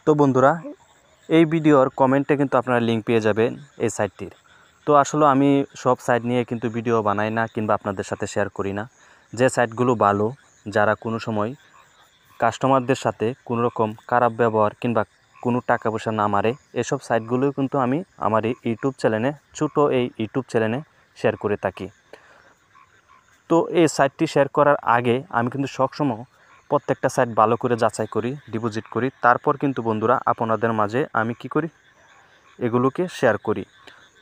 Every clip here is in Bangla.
তো বন্ধুরা এই ভিডিওর কমেন্টে কিন্তু আপনারা লিঙ্ক পেয়ে যাবেন এই সাইটটির। তো আসলে আমি সব সাইট নিয়ে কিন্তু ভিডিও বানাই না কিংবা আপনাদের সাথে শেয়ার করি না। যে সাইটগুলো ভালো, যারা কোনো সময় কাস্টমারদের সাথে কোনো রকম খারাপ ব্যবহার কিংবা কোনো টাকা পয়সা না মারে, এসব সাইটগুলোও কিন্তু আমি আমার এই ইউটিউব চ্যানেলে এই ইউটিউব চ্যানেলে শেয়ার করে থাকি। তো এই সাইটটি শেয়ার করার আগে আমি কিন্তু সবসময় প্রত্যেকটা সাইট ভালো করে যাচাই করি, ডিপোজিট করি, তারপর কিন্তু বন্ধুরা আপনাদের মাঝে আমি কি করি, এগুলোকে শেয়ার করি।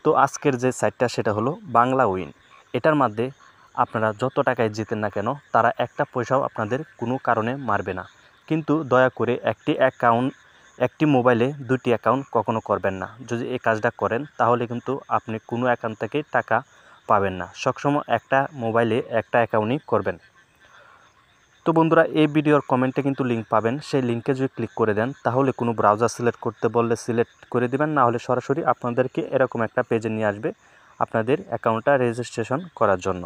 তো আজকের যে সাইটটা সেটা হলো বাংলা উইন। এটার মধ্যে আপনারা যত টাকায় জিতেন না কেন, তারা একটা পয়সাও আপনাদের কোনো কারণে মারবে না। কিন্তু দয়া করে একটি মোবাইলে দুটি অ্যাকাউন্ট কখনো করবেন না। যদি এই কাজটা করেন তাহলে কিন্তু আপনি কোনো অ্যাকাউন্ট থেকে টাকা পাবেন না। সবসময় একটা মোবাইলে একটা অ্যাকাউন্টই করবেন। তো বন্ধুরা এই ভিডিওর কমেন্টে কিন্তু লিঙ্ক পাবেন। সেই লিঙ্কে যদি ক্লিক করে দেন তাহলে কোনো ব্রাউজার সিলেক্ট করতে বললে সিলেক্ট করে দিবেন, না হলে সরাসরি আপনাদেরকে এরকম একটা পেজে নিয়ে আসবে আপনাদের অ্যাকাউন্টটা রেজিস্ট্রেশন করার জন্য।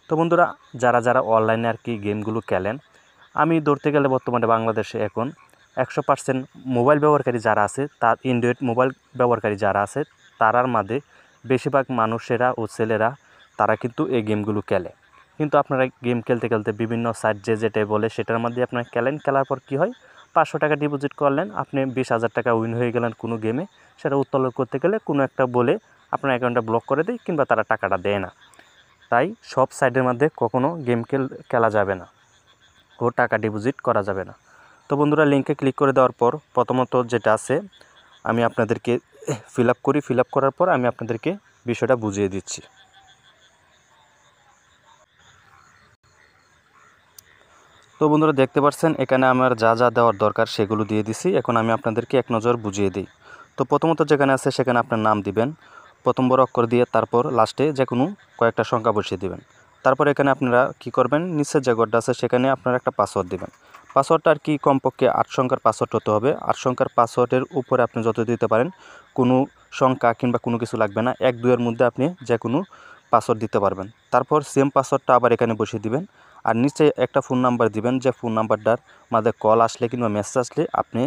তো বন্ধুরা যারা অনলাইনে আর কি গেমগুলো খেলেন, আমি ধরতে গেলে বর্তমানে বাংলাদেশে এখন 100% মোবাইল ব্যবহারকারী যারা আছে, তার অ্যান্ড্রয়েড মোবাইল ব্যবহারকারী যারা আছে, তারার মাঝে বেশিরভাগ মানুষেরা ও ছেলেরা তারা কিন্তু এই গেমগুলো খেলে। কিন্তু আপনারা গেম খেলতে খেলতে বিভিন্ন সাইট যেটাই বলে সেটার মধ্যে আপনারা খেলার পর কী হয়, 500 টাকা ডিপোজিট করলেন, আপনি 20,000 টাকা উইন হয়ে গেলেন কোনো গেমে। সেটা উত্তোলন করতে গেলে কোনো একটা বলে আপনার অ্যাকাউন্টটা ব্লক করে দেয় কিংবা তারা টাকাটা দেয় না। তাই সব সাইটের মধ্যে কখনো গেম খেলা যাবে না ও টাকা ডিপোজিট করা যাবে না। তো বন্ধুরা লিঙ্কে ক্লিক করে দেওয়ার পর প্রথমত যেটা আছে আমি আপনাদেরকে ফিল আপ করার পর আমি আপনাদেরকে বিষয়টা বুঝিয়ে দিচ্ছি। তো বন্ধুরা দেখতে পাচ্ছেন এখানে আমার যা যা দেওয়ার দরকার সেগুলো দিয়ে দিছি। এখন আমি আপনাদেরকে এক নজর বুঝিয়ে দিই। তো প্রথমত যেখানে আছে সেখানে আপনার নাম দিবেন, প্রথম বড় অক্ষর দিয়ে, তারপর লাস্টে যে কোনো কয়েকটা সংখ্যা বসিয়ে দিবেন। তারপর এখানে আপনারা কি করবেন, নিচের যে ঘরটা আছে সেখানে আপনারা একটা পাসওয়ার্ড দিবেন। পাসওয়ার্ডটা আর কি কমপক্ষে 8 সংখ্যার পাসওয়ার্ড হতে হবে। 8 সংখ্যার পাসওয়ার্ডের উপরে আপনি যত দিতে পারেন, কোনো সংখ্যা কিংবা কোনো কিছু লাগবে না, 1-2 এর মধ্যে আপনি যে কোনো পাসওয়ার্ড দিতে পারবেন। তারপর সেম পাসওয়ার্ডটা আবার এখানে বসিয়ে দিবেন। আর নিচে একটা ফোন নাম্বার দিবেন, যে ফোন নাম্বারটার মাঝে কল আসলে কিংবা মেসেজ আসলে আপনি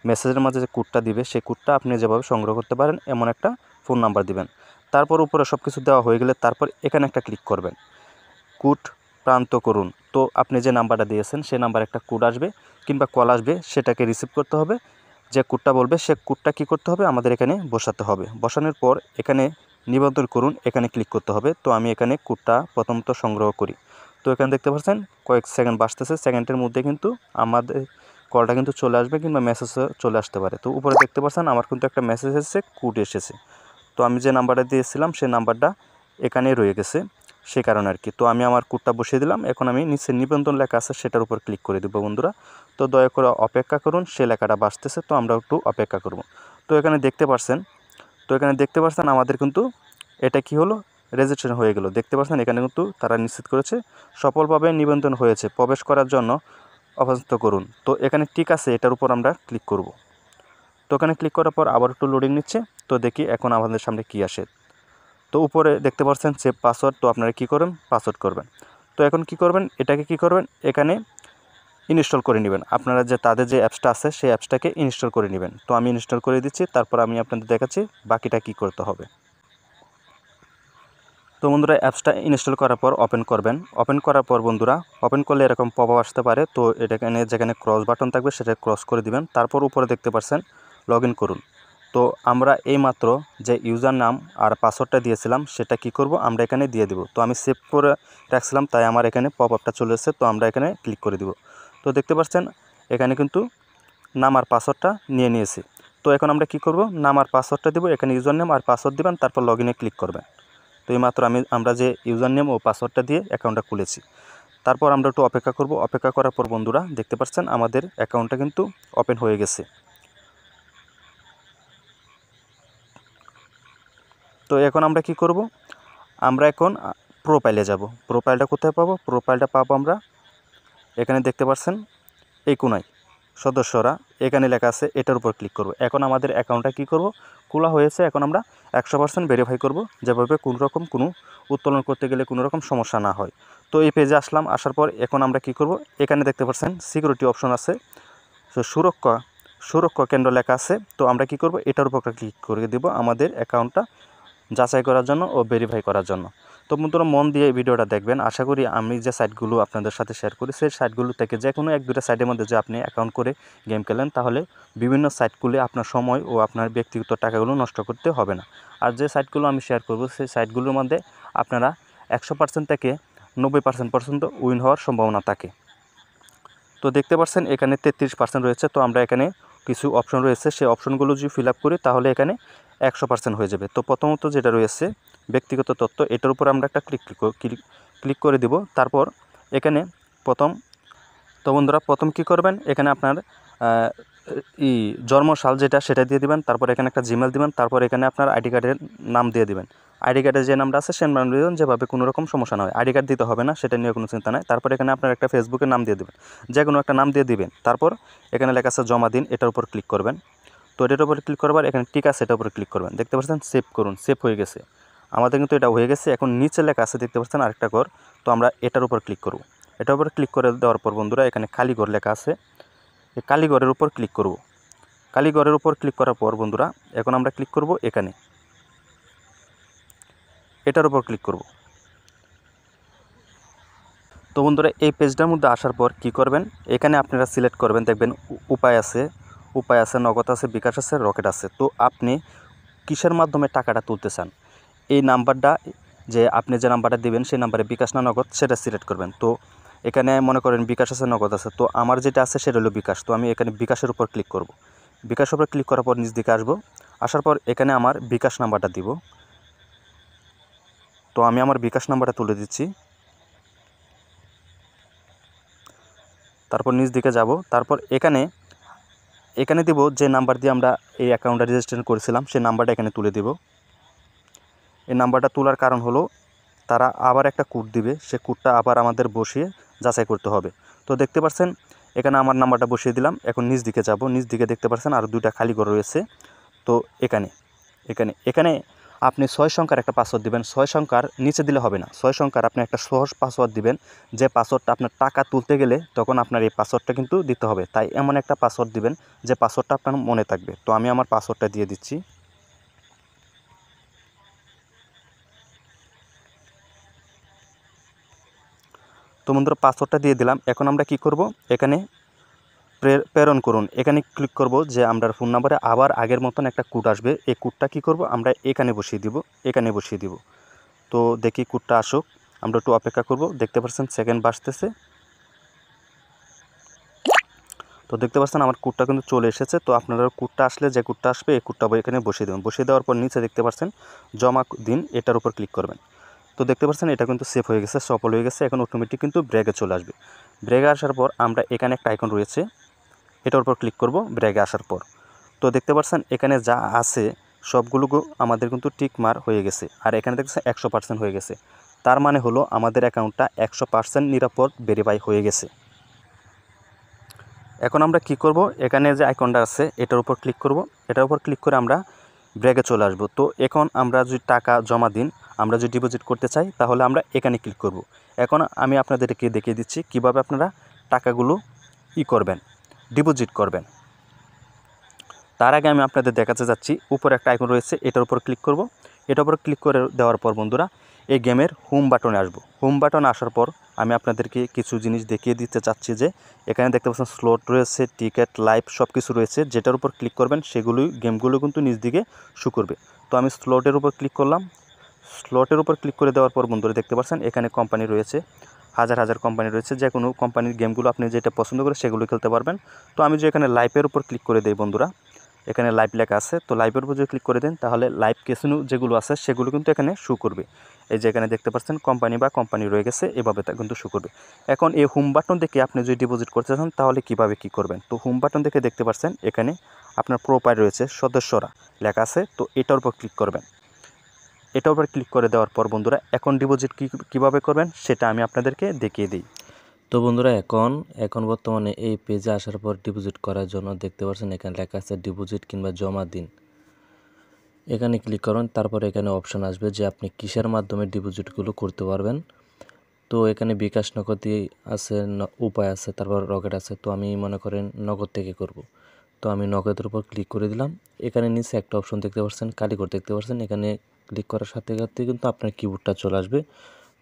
মেসেজের মাঝে যে কোডটা দিবে সেই কোডটা আপনি যেভাবে সংগ্রহ করতে পারেন এমন একটা ফোন নাম্বার দিবেন। তারপর উপরে সব কিছু দেওয়া হয়ে গেলে তারপর এখানে একটা ক্লিক করবেন, কোড প্রান্ত করুন। তো আপনি যে নাম্বারটা দিয়েছেন সেই নাম্বার একটা কোড আসবে কিংবা কল আসবে, সেটাকে রিসিভ করতে হবে। যে কোডটা বলবে সে কোডটা কী করতে হবে, আমাদের এখানে বসাতে হবে। বসানোর পর এখানে নিবন্ধন করুন, এখানে ক্লিক করতে হবে। তো আমি এখানে কোডটা প্রথমত সংগ্রহ করি। তো এখানে দেখতে পাচ্ছেন কয়েক সেকেন্ড বাজতেছে, সেকেন্ডের মধ্যে কিন্তু আমাদের কলটা কিন্তু চলে আসবে কিংবা মেসেজও চলে আসতে পারে। তো উপরে দেখতে পাচ্ছেন আমার কিন্তু একটা মেসেজ এসেছে, কোড এসেছে। তো আমি যে নাম্বারটা দিয়েছিলাম সেই নাম্বারটা এখানেই রয়ে গেছে, সে কারণে আর কি। তো আমি আমার কোডটা বসিয়ে দিলাম। এখন আমি নিচে নিবন্ধন লেখা আছে সেটার উপর ক্লিক করে দেবো বন্ধুরা। তো দয়া করে অপেক্ষা করুন, সে লেখাটা বাজতেছে, তো আমরা একটু অপেক্ষা করব। তো এখানে দেখতে পাচ্ছেন আমাদের কিন্তু এটা কি হলো, রেজিস্ট্রেশন হয়ে গেল। দেখতে পাচ্ছেন এখানে কিন্তু তারা নিশ্চিত করেছে সফলভাবে নিবন্ধন হয়েছে, প্রবেশ করার জন্য অপছন্দ করুন। তো এখানে ঠিক আছে, এটার উপর আমরা ক্লিক করব। তো এখানে ক্লিক করার পর আবার একটু লোডিং নিচ্ছে। তো দেখি এখন আমাদের সামনে কি আসে। তো উপরে দেখতে পাচ্ছেন সেভ পাসওয়ার্ড। তো আপনারা কী করবেন, পাসওয়ার্ড করবেন। তো এখন কি করবেন, এটাকে কি করবেন, এখানে ইনস্টল করে নেবেন। আপনারা যে তাদের যে অ্যাপসটা আছে সেই অ্যাপসটাকে ইনস্টল করে নেবেন। তো আমি ইনস্টল করে দিচ্ছি, তারপর আমি আপনাদের দেখাচ্ছি বাকিটা কি করতে হবে। তো বন্ধুরা অ্যাপসটা ইনস্টল করার পর ওপেন করবেন। ওপেন করার পর বন্ধুরা ওপেন করলে এরকম পপআপ আসতে পারে। তো এটাখানে যেখানে ক্রস বাটন থাকবে সেটা ক্রস করে দিবেন। তারপর উপরে দেখতে পাচ্ছেন লগ ইন করুন। তো আমরা এইমাত্র যে ইউজার নাম আর পাসওয়ার্ডটা দিয়েছিলাম সেটা কি করব, আমরা এখানে দিয়ে দেব। তো আমি সেভ করে রাখছিলাম তাই আমার এখানে পপআপটা চলে এসেছে। তো আমরা এখানে ক্লিক করে দিব। তো দেখতে পাচ্ছেন এখানে কিন্তু নাম আর পাসওয়ার্ডটা নিয়ে নিয়েছি। তো এখন আমরা কি করব, নাম আর পাসওয়ার্ডটা দেবো, এখানে ইউজার নেম আর পাসওয়ার্ড দিবেন, তারপর লগ ইনে ক্লিক করবেন। তো এইমাত্র আমরা যে ইউজার নেম ও পাসওয়ার্ডটা দিয়ে অ্যাকাউন্টটা খুলেছি। তারপর আমরা একটু অপেক্ষা করব। অপেক্ষা করার পর বন্ধুরা দেখতে পাচ্ছেন আমাদের অ্যাকাউন্টটা কিন্তু ওপেন হয়ে গেছে। তো এখন আমরা কি করব, আমরা এখন প্রোফাইলে যাব। প্রোফাইলটা কোথায় পাবো, প্রোফাইলটা পাবো আমরা এখানে দেখতে পাচ্ছেন এই কোনায় সদস্যরা এখানে লেখা আছে, এটার উপর ক্লিক করব। এখন আমাদের অ্যাকাউন্টটা কি করব, খোলা হয়েছে। এখন আমরা 100% ভেরিফাই করব, যেভাবে কোনো উত্তোলন করতে গেলে কোনো রকম সমস্যা না হয়। তো এই পেজে আসার পর এখন আমরা কি করব, এখানে দেখতে পাচ্ছেন সিকিউরিটি অপশন আছে। তো সুরক্ষা কেন্দ্র লেখা আছে। তো আমরা কি করব, এটার উপর ক্লিক করে দেব আমাদের অ্যাকাউন্টটা যাচাই করার জন্য ও ভেরিফাই করার জন্য। তো বন্ধুরা মন দিয়ে এই ভিডিওটা দেখবেন। আশা করি আমি যে সাইটগুলো আপনাদের সাথে শেয়ার করি সেই সাইটগুলো থেকে যে কোনো 1-2টা সাইটের মধ্যে যে আপনি অ্যাকাউন্ট করে গেম খেলেন, তাহলে বিভিন্ন সাইটগুলি আপনার সময় ও আপনার ব্যক্তিগত টাকাগুলো নষ্ট করতে হবে না। আর যে সাইটগুলো আমি শেয়ার করব সেই সাইটগুলোর মধ্যে আপনারা 100% থেকে 90% পর্যন্ত উইন হওয়ার সম্ভাবনা থাকে। তো দেখতে পাচ্ছেন এখানে 33% রয়েছে। তো আমরা এখানে কিছু অপশন রয়েছে, সেই অপশনগুলো যদি ফিল আপ করি তাহলে এখানে 100% হয়ে যাবে। তো প্রথমত যেটা রয়েছে ব্যক্তিগত তথ্য, এটার উপর আমরা একটা ক্লিক করে দিব। তারপর এখানে তো বন্ধুরা প্রথম কী করবেন, এখানে আপনার জন্মসাল সেটা দিয়ে দিবেন। তারপর এখানে একটা জিমেল দিবেন। তারপর এখানে আপনার আইডি কার্ডের নাম দিয়ে দিবেন। আইডি কার্ডের যে নামটা আছে সেই নাম দিয়ে দেবেন, যেভাবে কোনো রকম সমস্যা না হয়। আইডি কার্ড দিতে হবে না, সেটা নিয়ে কোনো চিন্তা নাই। তারপর এখানে আপনার একটা ফেসবুকের নাম দিয়ে দেবেন, যে কোনো একটা নাম দিয়ে দিবেন। তারপর এখানে লেখা আছে জমা দিন, এটার উপর ক্লিক করবেন। তো এটার উপর ক্লিক করবার এখানে ঠিক আছে, এটার উপর ক্লিক করবেন। দেখতে পাচ্ছেন সেভ করুন, সেভ হয়ে গেছে। আমাদের কিন্তু এটা হয়ে গেছে। এখন নিচে লেখা আছে দেখতে পাচ্ছেন আরেকটা ঘর, তো আমরা এটার উপর ক্লিক করব। এটার উপর ক্লিক করে দেওয়ার পর বন্ধুরা এখানে খালি ঘর লেখা আছে, এই খালি ঘরের উপর ক্লিক করব। খালি ঘরের উপর ক্লিক করার পর বন্ধুরা এখন আমরা ক্লিক করব এখানে, এটার উপর ক্লিক করব। তো বন্ধুরা এই পেজটার মধ্যে আসার পর কি করবেন, এখানে আপনারা সিলেক্ট করবেন, দেখবেন উপায় আছে, নগদ আছে, বিকাশ আছে, রকেট আছে। তো আপনি কিসের মাধ্যমে টাকাটা তুলতে চান, এই নাম্বারটা যে আপনি যে নাম্বারটা দিবেন সেই নাম্বারে বিকাশ না নগদ সেটা সিলেক্ট করবেন। তো এখানে মনে করেন বিকাশ আছে, নগদ আছে, তো আমার যেটা আছে সেটা হলো বিকাশ। তো আমি এখানে বিকাশের উপর ক্লিক করব। বিকাশের উপর ক্লিক করার পর নিচ দিকে আসবো, আসার পর এখানে আমার বিকাশ নাম্বারটা দিব। তো আমি আমার বিকাশ নাম্বারটা তুলে দিচ্ছি। তারপর নিচ দিকে যাব, তারপর এখানে দিব যে নাম্বার দিয়ে আমরা এই অ্যাকাউন্টটা রেজিস্ট্রেশন করেছিলাম সেই নাম্বারটা এখানে তুলে দিব। এই নাম্বারটা তোলার কারণ হলো তারা আবার একটা কোড দিবে, সে কোডটা আবার আমাদের বসিয়ে যাচাই করতে হবে। তো দেখতে পাচ্ছেন এখানে আমার নাম্বারটা বসিয়ে দিলাম। এখন নিচ দিকে যাব, নিচ দিকে দেখতে পাচ্ছেন আর 2টা খালি ঘর রয়েছে। তো এখানে আপনি 6 সংখ্যার একটা পাসওয়ার্ড দিবেন। 6 সংখ্যার নিচে দিলে হবে না, 6 সংখ্যার আপনি একটা সহজ পাসওয়ার্ড দিবেন, যে পাসওয়ার্ডটা আপনার টাকা তুলতে গেলে তখন আপনার এই পাসওয়ার্ডটা কিন্তু দিতে হবে। তাই এমন একটা পাসওয়ার্ড দিবেন যে পাসওয়ার্ডটা আপনার মনে থাকবে। তো আমি আমার পাসওয়ার্ডটা দিয়ে দিচ্ছি। তো বন্ধুরা পাসওয়ার্ডটা দিয়ে দিলাম। এখন আমরা কি করব, এখানে প্রেরণ করুন, এখানে ক্লিক করব। যে আমরা ফোন নাম্বারে আবার আগের মতন একটা কোড আসবে, এই কোডটা কি করব আমরা এখানে বসিয়ে দিব। তো দেখি কোডটা আসুক, আমরা একটু অপেক্ষা করব। দেখতে পাচ্ছেন সেকেন্ড বাজতেছে। তো দেখতে পাচ্ছেন আমার কোডটা কিন্তু চলে এসেছে। তো আপনারা কোডটা আসলে যে কোডটা আসবে এই কোডটা এখানে বসিয়ে দেবেন। বসিয়ে দেওয়ার পর নিচে দেখতে পাচ্ছেন জমা দিন, এটার উপর ক্লিক করবেন। তো দেখতে পাচ্ছেন এটা কিন্তু সেভ হয়ে গেছে, সফল হয়ে গেছে। এখন অটোমেটিক কিন্তু ব্রেকে চলে আসবে। ব্রেকে আসার পর আমরা এখানে একটা আইকন রয়েছে, এটার উপর ক্লিক করব ব্রেকে আসার পর। তো দেখতে পাচ্ছেন এখানে যা আছে সবগুলো আমাদের কিন্তু টিক মার হয়ে গেছে। আর এখানে দেখছেন 100% হয়ে গেছে। তার মানে হলো আমাদের অ্যাকাউন্টটা 100% নিরাপদ ভেরিফাই হয়ে গেছে। এখন আমরা কি করব, এখানে যে আইকনটা আছে এটার উপর ক্লিক করব। এটার উপর ক্লিক করে আমরা ব্রেকে চলে আসব। তো এখন আমরা যদি টাকা জমা দিন, আমরা যদি ডিপোজিট করতে চাই তাহলে আমরা এখানে ক্লিক করব। এখন আমি আপনাদেরকে দেখিয়ে দিচ্ছি কিভাবে আপনারা টাকাগুলো ডিপোজিট করবেন। তার আগে আমি আপনাদের দেখাতে যাচ্ছি, উপরে একটা আইকন রয়েছে, এটার উপর ক্লিক করব। এটার উপর ক্লিক করে দেওয়ার পর বন্ধুরা এই গেমের হোম বাটনে আসব। হোম বাটনে আসার পর আমি আপনাদেরকে কিছু জিনিস দেখিয়ে দিতে চাচ্ছি। যে এখানে দেখতে পাচ্ছেন স্লট রয়েছে, টিকেট, লাইভ সব কিছু রয়েছে। যেটার উপর ক্লিক করবেন গেমগুলো কিন্তু নিচ দিকে শো করবে। তো আমি স্লটের উপর ক্লিক করলাম। স্লটের উপর ক্লিক করে দেওয়ার পর বন্ধুরা দেখতে পাচ্ছেন এখানে কোম্পানি রয়েছে, হাজার কোম্পানি রয়েছে। যে কোনো কোম্পানির গেমগুলো আপনি যেটা পছন্দ করে সেগুলো খেলতে পারবেন। তো আমি যে এখানে লাইভের উপর ক্লিক করে দিই বন্ধুরা, এখানে লাইভ লেখা আছে। তো লাইভের উপর যদি ক্লিক করে দেন তাহলে লাইভ ক্যাসিনো যেগুলো আছে সেগুলো কিন্তু এখানে শো করবে। এই যে এখানে দেখতে পাচ্ছেন কোম্পানি রয়ে গেছে, এভাবে তা কিন্তু শো করবে। এখন এই হোম বাটন দেখে আপনি যদি ডিপোজিট করতে চান তাহলে কিভাবে কি করবেন। তো হোম বাটন দেখে দেখতে পাচ্ছেন এখানে আপনার প্রোফাইল রয়েছে, সদস্যরা লেখা আছে। তো এটার উপর ক্লিক করবেন। এটার উপর ক্লিক করে দেওয়ার পর বন্ধুরা এখন ডিপোজিট কীভাবে করবেন সেটা আমি আপনাদেরকে দেখিয়ে দিই। তো বন্ধুরা এখন বর্তমানে এই পেজে আসার পর ডিপোজিট করার জন্য দেখতে পাচ্ছেন এখানে লেখা আছে ডিপোজিট কিংবা জমা দিন। এখানে ক্লিক করুন। তারপর এখানে অপশন আসবে যে আপনি কিসের মাধ্যমে ডিপোজিটগুলো করতে পারবেন। তো এখানে বিকাশ, নগদ আছে, উপায় আছে, তারপর রকেট আছে। তো আমি মনে করেন নগদ থেকে করব। তো আমি নগদের উপর ক্লিক করে দিলাম। এখানে নিচে একটা অপশন দেখতে পাচ্ছেন, কালীঘর দেখতে পাচ্ছেন। এখানে ক্লিক করার সাথে সাথে কিন্তু আপনার কিবোর্ডটা চলে আসবে।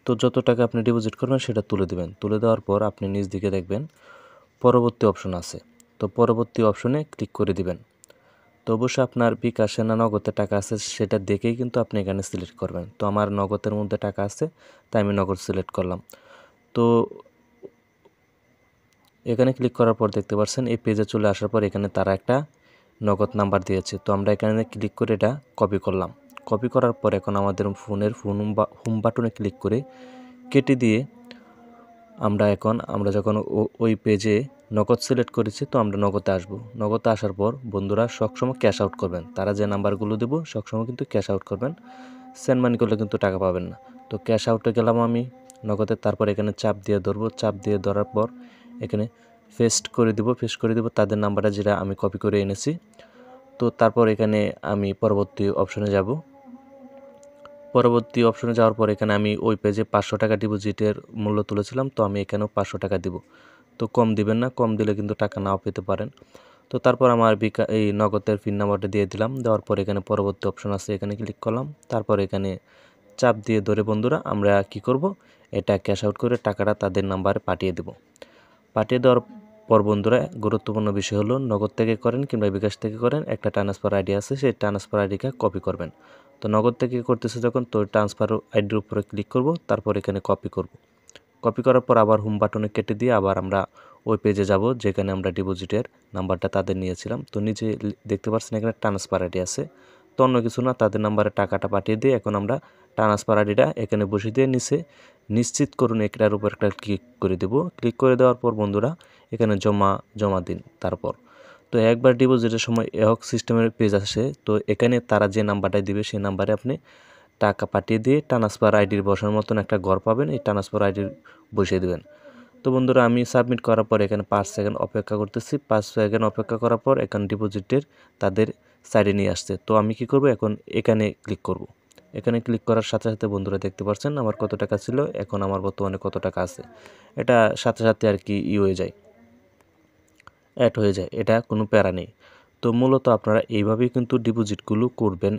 তো যত টাকা আপনি ডিপোজিট করবেন সেটা তুলে দেবেন। তুলে দেওয়ার পর আপনি নিচ দিকে দেখবেন পরবর্তী অপশন আছে। তো পরবর্তী অপশনে ক্লিক করে দিবেন। তো অবশ্যই আপনার বিকাশে না নগদে টাকা আছে সেটা দেখেই কিন্তু আপনি এখানে সিলেক্ট করবেন। তো আমার নগদের মধ্যে টাকা আছে, তাই আমি নগদ সিলেক্ট করলাম। তো এখানে ক্লিক করার পর দেখতে পাচ্ছেন এই পেজে চলে আসার পর এখানে তারা একটা নগদ নাম্বার দিয়েছে। তো আমরা এখানে ক্লিক করে এটা কপি করলাম। কপি করার পর এখন আমাদের ফোনের হোম বাটনে ক্লিক করে কেটে দিয়ে আমরা যখন ওই পেজে নগদ সিলেক্ট করেছি, তো আমরা নগদে আসব। নগদে আসার পর বন্ধুরা সবসময় ক্যাশ আউট করবেন। তারা যে নাম্বারগুলো দেবো সবসময় কিন্তু ক্যাশ আউট করবেন। সেন্ড মানি করলে কিন্তু টাকা পাবেন না। তো ক্যাশ আউটে গেলাম আমি নগদে। তারপর এখানে চাপ দিয়ে ধরবো। চাপ দিয়ে ধরার পর এখানে পেস্ট করে দিব তাদের নাম্বারটা যেটা আমি কপি করে এনেছি। তো তারপর এখানে আমি পরবর্তী অপশনে যাব। পরবর্তী অপশনে যাওয়ার পর এখানে আমি ওই পেজে 500 টাকা ডিপোজিটের মূল্য তুলেছিলাম। তো আমি এখানেও 500 টাকা দিব। তো কম দিবেন না, কম দিলে কিন্তু টাকা নাও পেতে পারেন। তো তারপর আমার এই নগদের পিন নাম্বারটা দিয়ে দিলাম। দেওয়ার পর এখানে পরবর্তী অপশন আছে, এখানে ক্লিক করলাম। তারপর এখানে চাপ দিয়ে ধরে বন্ধুরা আমরা কি করব, এটা ক্যাশ আউট করে টাকাটা তাদের নাম্বারে পাঠিয়ে দেব। পাঠিয়ে দেওয়ার পর বন্ধুরা গুরুত্বপূর্ণ বিষয় হলো নগদ থেকে করেন কিংবা বিকাশ থেকে করেন, একটা ট্রান্সফার আইডি আছে, সেই ট্রান্সফার আইডিকে কপি করবেন। তো নগদ থেকে করতেছে যখন, তো ট্রান্সফার আইডির উপরে ক্লিক করব, তারপর এখানে কপি করব। কপি করার পর আবার হোম বাটনে কেটে দিয়ে আবার আমরা ওই পেজে যাব যেখানে আমরা ডিপোজিটের নাম্বারটা তাদের নিয়েছিলাম। তো নিচে দেখতে পাচ্ছেন এখানে ট্রান্সফার আইডি আছে। তো অন্য কিছু না, তাদের নাম্বারে টাকাটা পাঠিয়ে দিয়ে এখন আমরা ট্রান্সফার আইডিটা এখানে বসিয়ে দিয়ে নিচে নিশ্চিত করুন এটার উপর একটা ক্লিক করে দেব। ক্লিক করে দেওয়ার পর বন্ধুরা এখানে জমা দিন। তারপর তো একবার ডিপোজিটের সময় এহক সিস্টেমের পেজ আসে। তো এখানে তারা যে নাম্বারটা দিবে সেই নাম্বারে আপনি টাকা পাঠিয়ে দিয়ে ট্রান্সফার আইডির বসার মতন একটা ঘর পাবেন, এই ট্রান্সফার আইডির বসিয়ে দেবেন। তো বন্ধুরা আমি সাবমিট করার পর এখানে 5 সেকেন্ড অপেক্ষা করতেছি। 5 সেকেন্ড অপেক্ষা করার পর এখানে ডিপোজিটের তাদের সাইডে নিয়ে আসছে। তো আমি কি করব, এখন এখানে ক্লিক করব। এখানে ক্লিক করার সাথে সাথে বন্ধুরা দেখতে পাচ্ছেন আমার কত টাকা ছিল, এখন আমার বর্তমানে কত টাকা আছে। এটা সাথে সাথে আর কি হয়ে যায়, অ্যাড হয়ে যায়, এটা কোনো প্যারা নেই। তো মূলত আপনারা এইভাবেই কিন্তু ডিপোজিটগুলো করবেন।